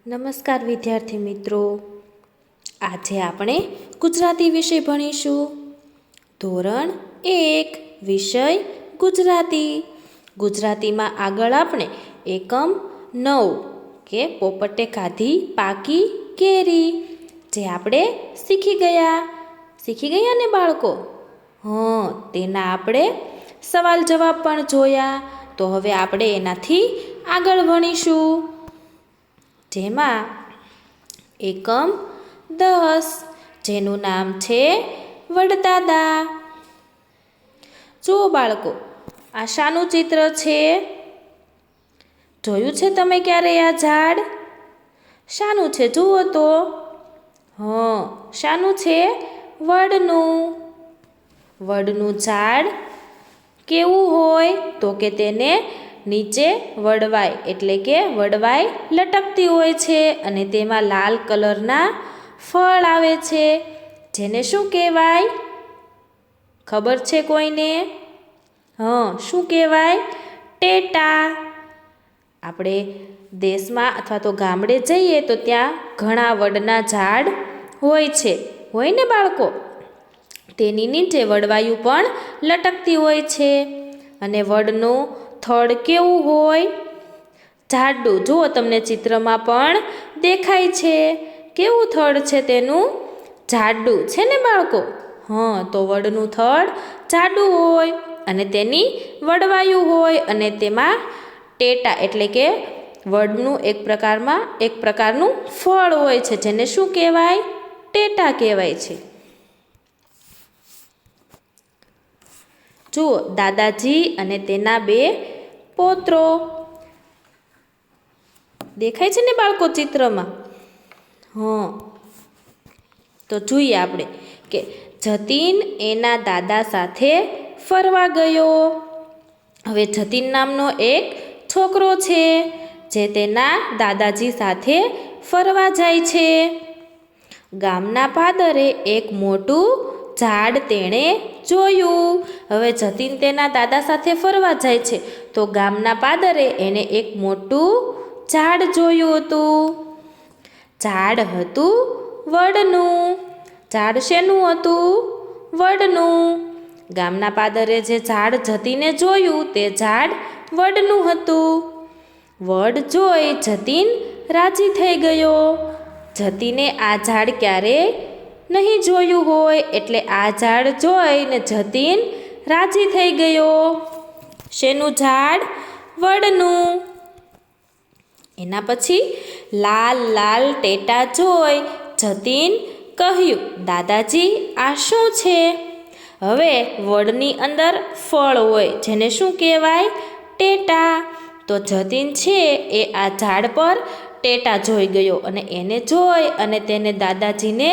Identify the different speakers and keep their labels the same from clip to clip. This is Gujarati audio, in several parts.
Speaker 1: નમસ્કાર વિદ્યાર્થી મિત્રો, આજે આપણે ગુજરાતી વિષય ભણીશું. ધોરણ 1 વિષય ગુજરાતી. ગુજરાતીમાં આગળ આપણે એકમ 9 કે પોપટે ખાધી પાકી કેરી જે આપણે શીખી ગયા ને બાળકો? તેના આપણે સવાલ જવાબ પણ જોયા. તો હવે આપણે એનાથી આગળ ભણીશું. જેમાં એકમ 10 જેનું નામ છે વડદાદા. જુઓ બાળકો, આ શાનું ચિત્ર છે? જોયું છે તમે ક્યારે આ ઝાડ? શાનું છે જુઓ તો. શાનું છે? વડનું. વડનું ઝાડ કેવું હોય તો કે તેને નીચે વડવાઈ એટલે કે વડવાઈ લટકતી હોય છે અને તેમાં લાલ કલરના ફળ આવે છે, જેને શું કહેવાય? ખબર છે કોઈને? શું કહેવાય? ટેટા. આપણે દેશમાં અથવા તો ગામડે જઈએ તો ત્યાં ઘણા વડના ઝાડ હોય ને બાળકો? તેની નીચે વડવાયું પણ લટકતી હોય છે અને વડનું થડ કેવું હોય? જાડું. જુઓ, તમને ચિત્રમાં પણ દેખાય છે. કેવું થડ છે તેનું? જાડું છે ને બાળકો? તો વડનું થડ જાડું હોય અને તેની વડવાયું હોય અને તેમાં ટેટા એટલે કે વડનું એક પ્રકારનું ફળ હોય છે, જેને શું કહેવાય? ટેટા કહેવાય છે. જુઓ, દાદાજી અને તેના 2 પૌત્રો દેખાય છે ને બાળકો ચિત્રમાં? તો જોઈએ આપણે કે જતીન એના દાદા સાથે ફરવા ગયો. હવે જતીન નામનો એક છોકરો છે જે તેના દાદાજી સાથે ફરવા જાય છે. ગામના પાદરે એક મોટું ઝાડ તેણે જોયું. હવે જતીન તેના દાદા સાથે ફરવા જાય છે તો ગામના પાદરે એને એક મોટું ઝાડ જોયું હતું. ઝાડ હતું વડનું. ઝાડ શેનું હતું? વડનું. ગામના પાદરે જે ઝાડ જતીને જોયું તે ઝાડ વડનું હતું. વડ જોઈ જતીન રાજી થઈ ગયો. જતીને આ ઝાડ ક્યારેય નહીં જોયું હોય એટલે આ ઝાડ જોઈને જતીન રાજી થઈ ગયો. શેનું ઝાડ? વડનું. એના પછી લાલ લાલ ટેટા જોઈ જતીન કહ્યું, દાદાજી આ શું છે? હવે વડની અંદર ફળ હોય જેને શું કહેવાય? ટેટા. તો જતીન છે એ આ ઝાડ પર ટેટા જોઈ ગયો અને એને જોઈ અને તેને દાદાજીને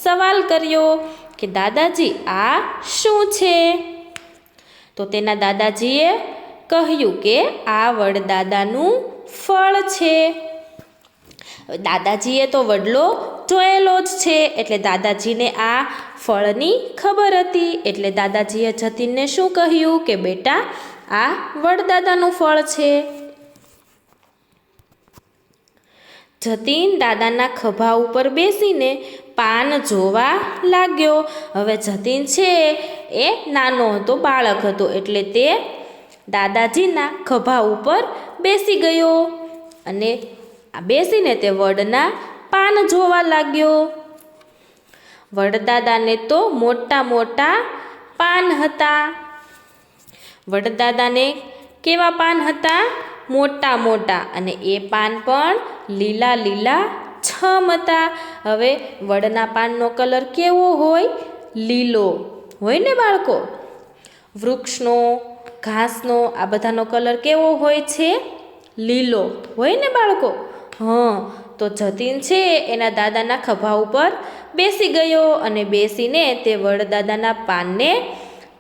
Speaker 1: સવાલ કર્યો કે દાદાજી આ શું છે? તો તેના દાદાજીએ કહ્યું કે આ વડદાદાનું ફળ છે. દાદાજીએ તો વડલો જોયેલો જ છે એટલે દાદાજીને આ ફળની ખબર હતી. એટલે દાદાજીએ જતીનને શું કહ્યું કે બેટા આ વડદાદાનું ફળ છે. જતીન દાદાના ખભા ઉપર બેસીને પાન જોવા લાગ્યો. હવે જતીન છે એ નાનો હતો, બાળક હતો એટલે તે દાદાજીના ખભા ઉપર બેસી ગયો અને બેસીને તે વડના પાન જોવા લાગ્યો. વડદાદાને તો મોટા મોટા પાન હતા. વડદાદાને કેવા પાન હતા? મોટા મોટા અને એ પાન પણ લીલા લીલા છમ હતા. હવે વડના પાનનો કલર કેવો હોય? લીલો હોય ને બાળકો? વૃક્ષનો, ઘાસનો આ બધાનો કલર કેવો હોય છે? લીલો હોય ને બાળકો? તો જતીન છે એના દાદાના ખભા ઉપર બેસી ગયો અને બેસીને તે વડદાદાના પાનને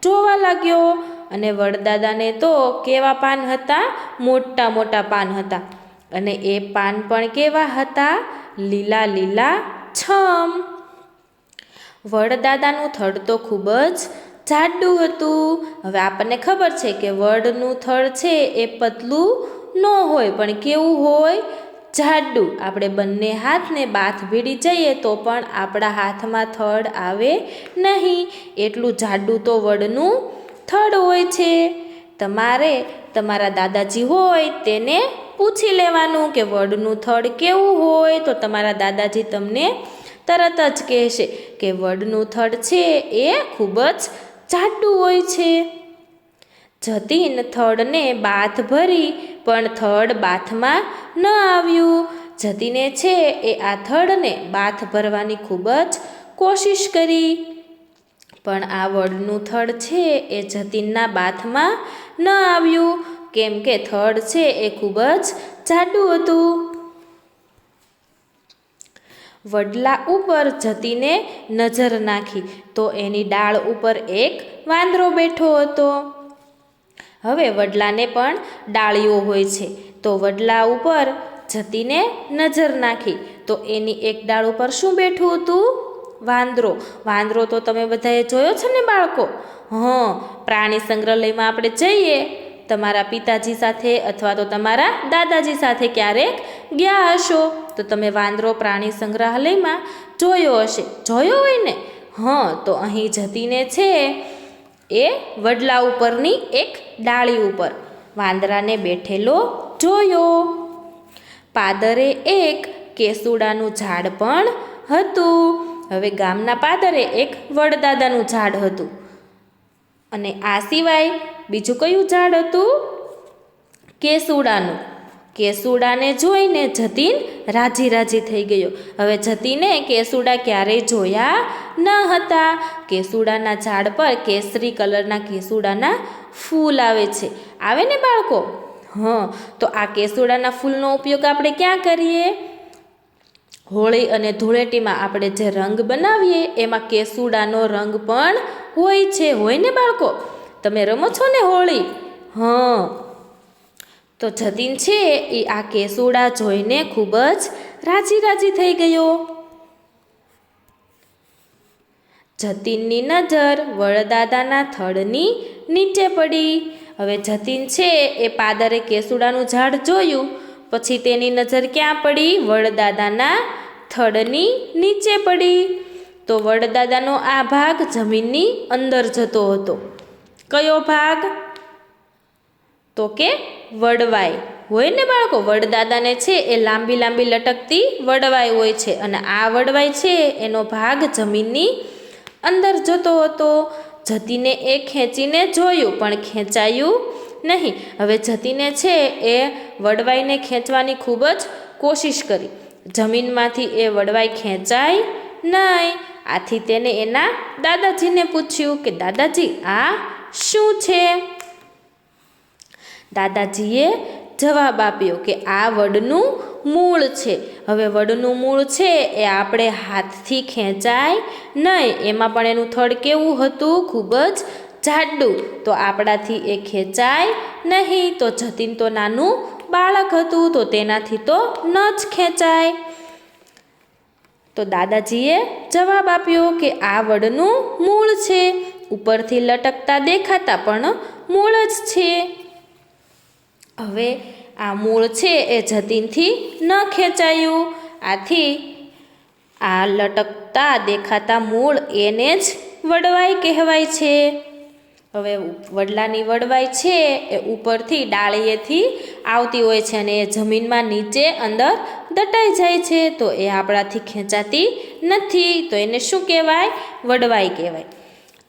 Speaker 1: જોવા લાગ્યો. અને વડદાદાને તો કેવા પાન હતા? મોટા મોટા પાન હતા અને એ પાન પણ કેવા હતા? લીલા લીલા છમ. વડદાદાનું થડ તો ખૂબ જ જાડું હતું. હવે આપણને ખબર છે કે વડનું થડ છે એ પતલું ન હોય પણ કેવું હોય? જાડું. આપણે બંને હાથને બાથ ભીડી જઈએ તો પણ આપણા હાથમાં થડ આવે નહીં, એટલું જાડું તો વડનું થડ હોય છે. તમારે તમારા દાદાજી હોય તેને પૂછી લેવાનું કે વડનું થડ કેવું હોય, તો તમારા દાદાજી તમને તરત જ કહેશે કે વડનું થડ છે એ ખૂબ જ જાડું હોય છે. જતીન થડને બાથ ભરી પણ થડ બાથમાં ન આવ્યું. જતીને છે એ આ થડને બાથ ભરવાની ખૂબ જ કોશિશ કરી, પણ આ વડનું થડ છે એ જતીનના બાથમાં ન આવ્યું, કેમ કે થડ છે એ ખૂબ જ જાડું હતું. વડલા ઉપર જતીને નજર નાખી તો એની ડાળ ઉપર એક વાંદરો બેઠો હતો. હવે વડલાને પણ ડાળીઓ હોય છે, તો વડલા ઉપર જતીને નજર નાખી તો એની એક ડાળ ઉપર શું બેઠું હતું? વાંદરો. વાંદરો તો તમે બધાએ જોયો છે ને બાળકો? પ્રાણી સંગ્રહાલયમાં આપણે જઈએ તમારા પિતાજી સાથે અથવા તો તમારા દાદાજી સાથે ક્યારેક ગયા હશો તો તમે વાંદરો પ્રાણી સંગ્રહાલયમાં જોયો હશે. જોયો હોય ને? તો અહીં જતીને છે એ વડલા ઉપરની એક ડાળી ઉપર વાંદરાને બેઠેલો જોયો. પાદરે એક કેસુડાનું ઝાડ પણ હતું. હવે ગામના પાદરે એક વડદાદાનું ઝાડ હતું, અને આ સિવાય બીજું કયું ઝાડ હતું? કેસુડાનું. કેસુડાને જોઈને જતીન રાજી રાજી થઈ ગયો. હવે જતીને કેસુડા ક્યારેય જોયા ન હતા. કેસુડાના ઝાડ પર કેસરી કલરના કેસુડાના ફૂલ આવે છે. આવે ને બાળકો? તો આ કેસુડાના ફૂલનો ઉપયોગ આપણે ક્યાં કરીએ? હોળી અને ધૂળેટીમાં આપણે જે રંગ બનાવીએ એમાં કેસુડાનો રંગ પણ હોય છે. હોય ને બાળકો? તમે રમો છો ને હોળી? તો જતીન છે એ આ કેસુડા જોઈને ખૂબ જ રાજી રાજી થઈ ગયો. જતીનની નજર વડદાદાના થડની નીચે પડી. હવે જતીન છે એ પાદરે કેસુડાનું ઝાડ જોયું, પછી તેની નજર ક્યાં પડી? વડદાદાના થડની નીચે પડી. તો વડદાદાનો આ ભાગ જમીનની અંદર જતો હતો. કયો ભાગ? તો કે વડવાઈ. હોય ને બાળકો? વડદાદાને છે એ લાંબી લાંબી લટકતી વડવાઈ હોય છે, અને આ વડવાઈ છે એનો ભાગ જમીનની અંદર જતો હતો. જતીને એ ખેંચીને જોયું પણ ખેંચાયું નહીં. હવે જતીને છે એ વડવાઈને ખેંચવાની ખૂબ જ કોશિશ કરી. જમીનમાંથી એ વડવાઈ ખેંચાય નહીં. આથી તેને એના દાદાજીને પૂછ્યું કે દાદાજી આ શું છે? દાદાજીએ જવાબ આપ્યો કે આ વડનું મૂળ છે. હવે વડનું મૂળ છે એ આપણે હાથથી ખેંચાય નહીં. એમાં પણ એનું થડ કેવું હતું? ખૂબ જ જાડું. તો આપણાથી એ ખેંચાય નહીં. તો જતીન તો નાનું બાળક હતું, તો તેનાથી તો ન જ ખેંચાય. તો દાદાજીએ જવાબ આપ્યો કે આ વડનું મૂળ છે. ઉપરથી લટકતા દેખાતા પણ મૂળ જ છે. હવે આ મૂળ છે એ જતીનથી ન ખેંચાયું. આથી આ લટકતા દેખાતા મૂળ એને જ વડવાઈ કહેવાય છે. હવે વડલાની વડવાઈ છે એ ઉપરથી ડાળીએથી આવતી હોય છે અને એ જમીનમાં નીચે અંદર દટાઈ જાય છે. તો એ આપણાથી ખેંચાતી નથી. તો એને શું કહેવાય? વડવાઈ કહેવાય.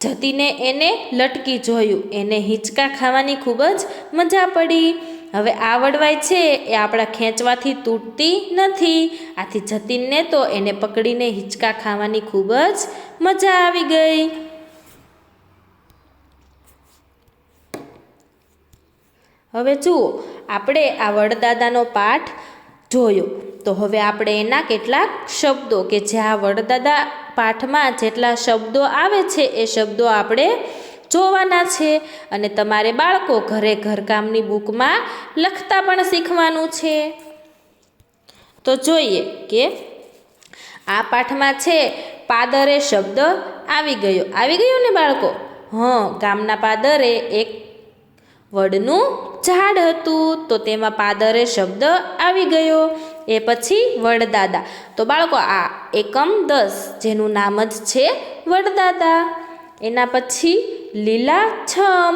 Speaker 1: જતીને એને લટકી જોયું. એને હિંચકા ખાવાની ખૂબ જ મજા પડી. હવે આ વડવાઈ છે એ આપણા ખેંચવાથી તૂટતી નથી. આથી જતીનને તો એને પકડીને હિંચકા ખાવાની ખૂબ જ મજા આવી ગઈ. હવે જુઓ, આપણે આ વડદાદાનો પાઠ જોયો, તો હવે આપણે એના કેટલાક શબ્દો કે જે આ વડદાદા પાઠમાં જેટલા શબ્દો આવે છે એ શબ્દો આપણે જોવાના છે. અને તમારે બાળકો ઘરે ઘરકામની બુકમાં લખતા પણ શીખવાનું છે. તો જોઈએ કે આ પાઠમાં છે પાદરે શબ્દ આવી ગયો ને બાળકો? ગામના પાદરે એક વડનું ઝાડ હતું, તો તેમાં પાદરે શબ્દ આવી ગયો. એ પછી વડદાદા. તો બાળકો આ એકમ 10 જેનું નામ જ છે વડદાદા. એના પછી લીલાછમ.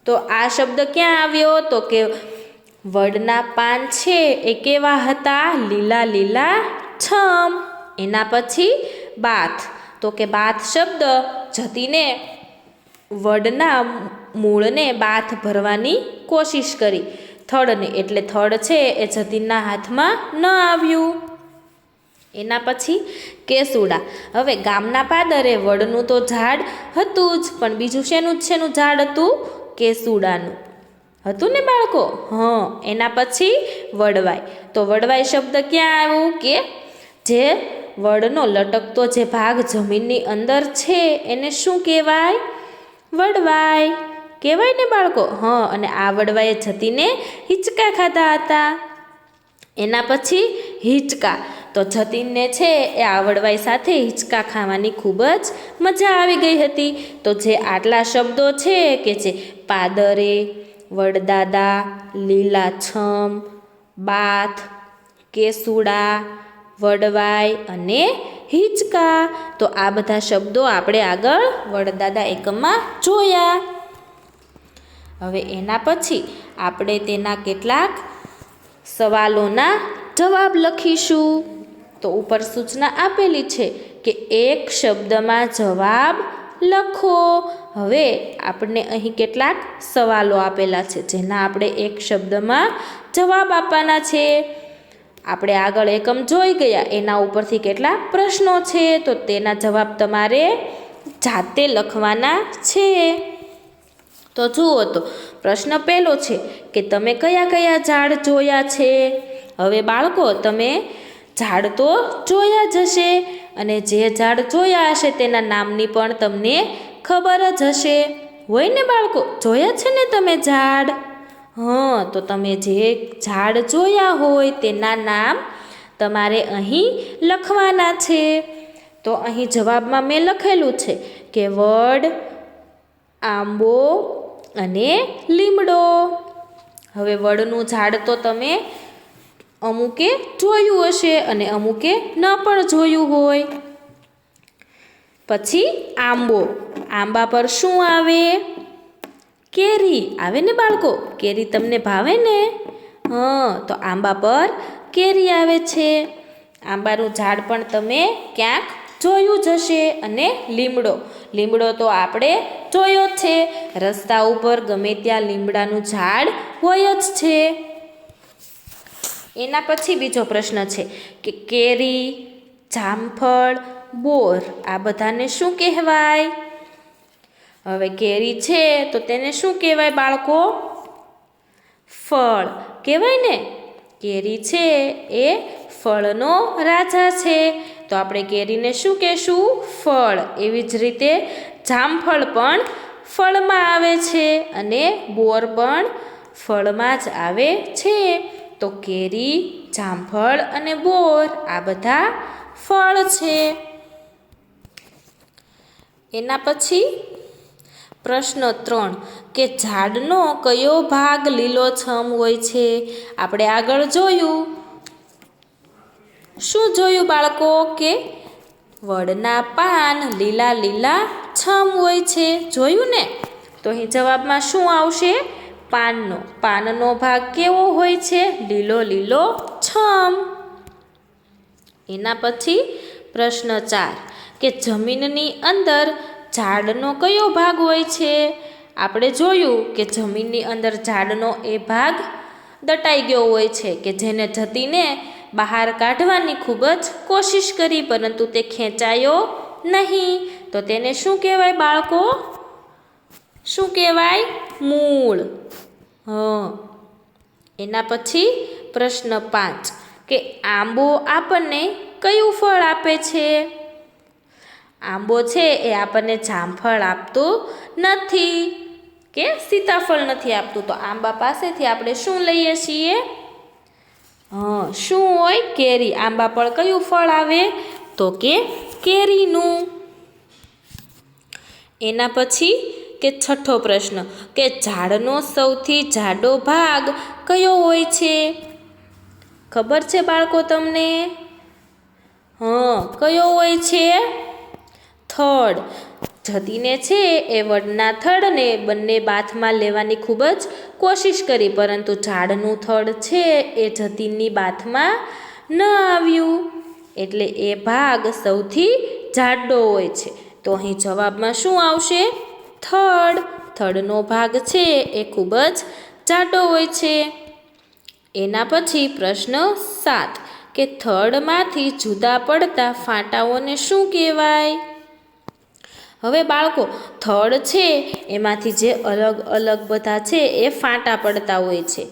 Speaker 1: તો આ શબ્દ ક્યાં આવ્યો? તો કે વડના પાન છે એ કેવા હતા? લીલા લીલા છમ. એના પછી બાથ. તો કે બાથ શબ્દ જતીને વડના મૂળને બાથ ભરવાની કોશિશ કરી, થડને, એટલે થડ છે એ જતીનના હાથમાં ન આવ્યું. એના પછી કેસુડા. હવે ગામના પાદરે વડનું તો ઝાડ હતું જ, પણ બીજું શેનું ઝાડ હતું? કેસુડાનું હતું ને બાળકો? એના પછી વડવાઈ. તો વડવાઈ શબ્દ ક્યાં આવ્યું? કે જે વડનો લટકતો જે ભાગ જમીનની અંદર છે એને શું કહેવાય? વડવાઈ કહેવાય ને બાળકો? અને આ વડવાઈએ જતીને હિંચકા ખાધા હતા. એના પછી હિંચકા. તો જતીનને છે એ આ વડવાઈ સાથે હિંચકા ખાવાની ખૂબ જ મજા આવી ગઈ હતી. તો જે આટલા શબ્દો છે કે જે પાદરે, વડદાદા, લીલાછમ, બાથ, કેસુડા, વડવાઈ અને હિંચકા, તો આ બધા શબ્દો આપણે આગળ વડદાદા એકમમાં જોયા. હવે એના પછી આપણે તેના કેટલાક સવાલોના જવાબ લખીશું. તો ઉપર સૂચના આપેલી છે કે એક શબ્દમાં જવાબ લખો. હવે આપણને અહીં કેટલાક સવાલો આપેલા છે જેના આપણે એક શબ્દમાં જવાબ આપવાના છે. આપણે આગળ એકમ જોઈ ગયા, એના ઉપરથી કેટલાક પ્રશ્નો છે, તો તેના જવાબ તમારે જાતે લખવાના છે. તો જુઓ, તો પ્રશ્ન પહેલો છે કે તમે કયા કયા ઝાડ જોયા છે? હવે બાળકો તમે ઝાડ તો જોયા જ હશે, અને જે ઝાડ જોયા હશે તેના નામની પણ તમને ખબર જ હશે. હોય ને બાળકો? જોયા છે ને તમે ઝાડ? તો તમે જે ઝાડ જોયા હોય તેના નામ તમારે અહીં લખવાના છે. તો અહીં જવાબમાં મેં લખેલું છે કે વડ, આંબો અને લીમડો. હવે વડનું ઝાડ તો તમે અમુકે જોયું હશે અને અમુકે ન પણ જોયું હોય. પછી આંબો. આંબા પર શું આવે? કેરી આવે ને બાળકો? કેરી તમને ભાવે ને? તો આંબા પર કેરી આવે છે. આંબાનું ઝાડ પણ તમે ક્યાંક જોયું જ હશે. અને લીમડો. લીમડો તો આપણે જોયો જ છે. રસ્તા ઉપર ગમે ત્યાં લીમડાનું ઝાડ હોય જ છે. એના પછી બીજો પ્રશ્ન છે કે કેરી, જામફળ, બોર આ બધાને શું કહેવાય? હવે કેરી છે તો તેને શું કહેવાય બાળકો? ફળ કહેવાય ને? કેરી છે એ ફળનો રાજા છે, તો આપણે કેરીને શું કહેશું? ફળ. એવી જ રીતે જામફળ પણ ફળમાં આવે છે અને બોર પણ ફળમાં જ આવે છે. તો કેરી, જામફળ અને બોર આ બધા ફળ છે. એના પછી પ્રશ્ન 3 કે ઝાડનો કયો ભાગ લીલોછમ હોય છે? આપણે આગળ જોયું. શું જોયું બાળકો? કે વડના પાન લીલા લીલા છમ હોય છે. જોયું ને? તો અહીં જવાબમાં શું આવશે? પાનનો. પાનનો ભાગ કેવો હોય છે? લીલો લીલો છમ. એના પછી પ્રશ્ન 4 કે જમીનની અંદર ઝાડનો કયો ભાગ હોય છે? આપણે જોયું કે જમીનની અંદર ઝાડનો એ ભાગ દટાઈ ગયો હોય છે કે જેને જતીને બહાર કાઢવાની ખૂબ જ કોશિશ કરી, પરંતુ તે ખેંચાયો નહીં. તો તેને શું કહેવાય બાળકો? શું કહેવાય? મૂળ. એના પછી પ્રશ્ન 5 કે આંબો આપણને કયું ફળ આપે છે? આંબો છે એ આપણને જામફળ આપતું નથી કે સીતાફળ નથી આપતું. તો આંબા પાસેથી આપણે શું લઈએ છીએ? શું હોય? કેરી. આંબા પર કયું ફળ આવે? તો કે કેરીનું. એના પછી કે છઠ્ઠો પ્રશ્ન કે ઝાડનો સૌથી જાડો ભાગ કયો હોય છે? ખબર છે બાળકો તમને? કયો હોય છે? થડ. જતીને છે એ વડના થડને બંને બાથમાં લેવાની ખૂબ જ કોશિશ કરી, પરંતુ ઝાડનું થડ છે એ જતીનની બાથમાં ન આવ્યું, એટલે એ ભાગ સૌથી જાડો હોય છે. તો અહીં જવાબમાં શું આવશે? થડ. થડનો ભાગ છે એ ખૂબ જ જાડો હોય છે. એના પછી પ્રશ્ન 7 કે થડમાંથી જુદા પડતા ફાંટાઓને શું કહેવાય? હવે બાળકો, થડ છે એમાંથી જે અલગ અલગ બધા છે એ ફાંટા પડતા હોય છે,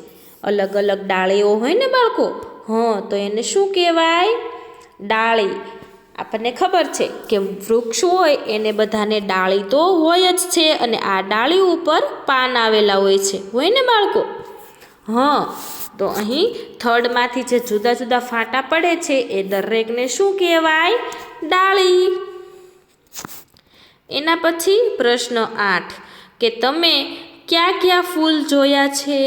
Speaker 1: અલગ અલગ ડાળીઓ હોય ને બાળકો, તો એને શું કહેવાય? ડાળી. આપણને ખબર છે કે વૃક્ષ હોય એને બધાને ડાળી તો હોય જ છે, અને આ ડાળી ઉપર પાન આવેલા હોય ને બાળકો? તો અહીં થડમાંથી જે જુદા જુદા ફાંટા પડે છે એ દરેકને શું કહેવાય? ડાળી. એના પછી પ્રશ્ન 8 કે તમે ક્યાં ક્યાં ફૂલ જોયા છે?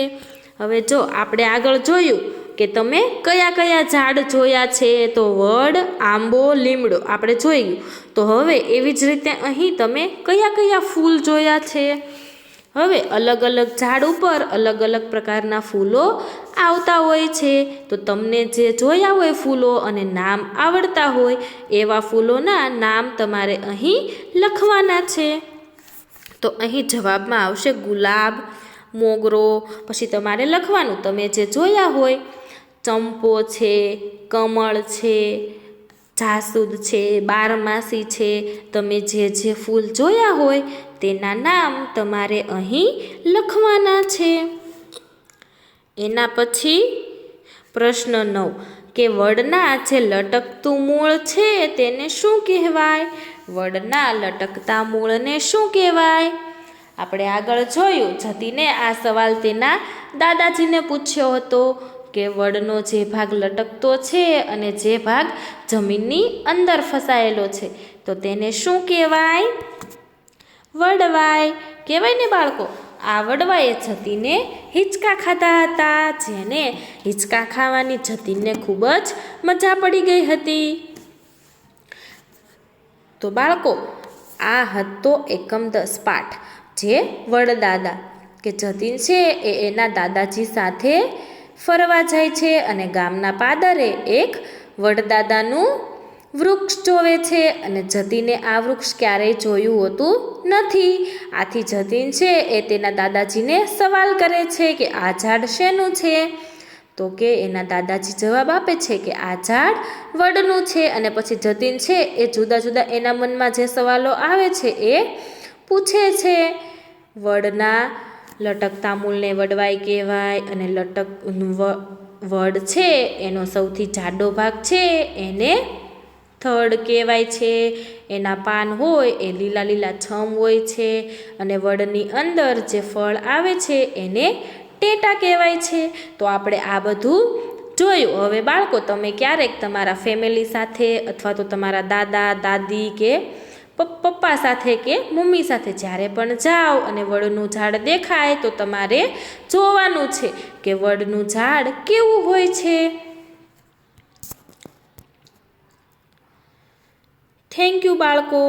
Speaker 1: હવે જો આપણે આગળ જોયું કે તમે કયા કયા ઝાડ જોયા છે, તો વડ, આંબો, લીમડો આપણે જોયું. તો હવે એવી જ રીતે અહીં તમે કયા કયા ફૂલ જોયા છે? હવે અલગ અલગ ઝાડ ઉપર અલગ અલગ પ્રકારના ફૂલો આવતા હોય છે. તો તમને જે જોયા હોય ફૂલો અને નામ આવડતા હોય એવા ફૂલોના નામ તમારે અહીં લખવાના છે. તો અહીં જવાબમાં આવશે ગુલાબ, મોગરો. પછી તમારે લખવાનું તમે જે જોયા હોય. ચંપો છે, કમળ છે, જાસૂદ છે, બારમાસી છે. તમે જે ફૂલ જોયા હોય તેના નામ તમારે અહીં લખવાના છે. એના પછી પ્રશ્ન 9 કે વડના જે લટકતું મૂળ છે તેને શું કહેવાય? વડના લટકતા મૂળને શું કહેવાય? આપણે આગળ જોયું, જતીને આ સવાલ તેના દાદાજીને પૂછ્યો હતો કે વડનો જે ભાગ લટકતો છે અને જે ભાગ જમીનની અંદર ફસાયેલો છે તો તેને શું કહેવાય? વડવાય. કહેવાય ને બાળકો? આ વડવાએ જતીને હિંચકા ખાધા હતા, જેને હિંચકા ખાવાની જતીને ખૂબ જ મજા પડી ગઈ હતી. તો બાળકો, આ હતો એકમ 10 પાઠ, જે વડદાદા કે જતીન છે એ એના દાદાજી સાથે ફરવા જાય છે અને ગામના પાદરે એક વડદાદાનું વૃક્ષ જોવે છે, અને જતીને આ વૃક્ષ ક્યારેય જોયું હોતું નથી. આથી જતીન છે એ તેના દાદાજીને સવાલ કરે છે કે આ ઝાડ શેનું છે? તો કે એના દાદાજી જવાબ આપે છે કે આ ઝાડ વડનું છે. અને પછી જતીન છે એ જુદા જુદા એના મનમાં જે સવાલો આવે છે એ પૂછે છે. વડના લટકતા મૂળને વડવાઈ કહેવાય, અને વડ છે એનો સૌથી જાડો ભાગ છે એને થડ કહેવાય છે. એના પાન હોય એ લીલા લીલા છમ હોય છે, અને વડની અંદર જે ફળ આવે છે એને ટેટા કહેવાય છે. તો આપણે આ બધું જોયું. હવે બાળકો, તમે ક્યારેક તમારા ફેમિલી સાથે અથવા તો તમારા દાદા દાદી કે પપ્પા સાથે કે મમ્મી સાથે જ્યારે પણ જાઓ અને વડનું ઝાડ દેખાય તો તમારે જોવાનું છે કે વડનું ઝાડ કેવું હોય છે. થેન્ક યુ બાળકો.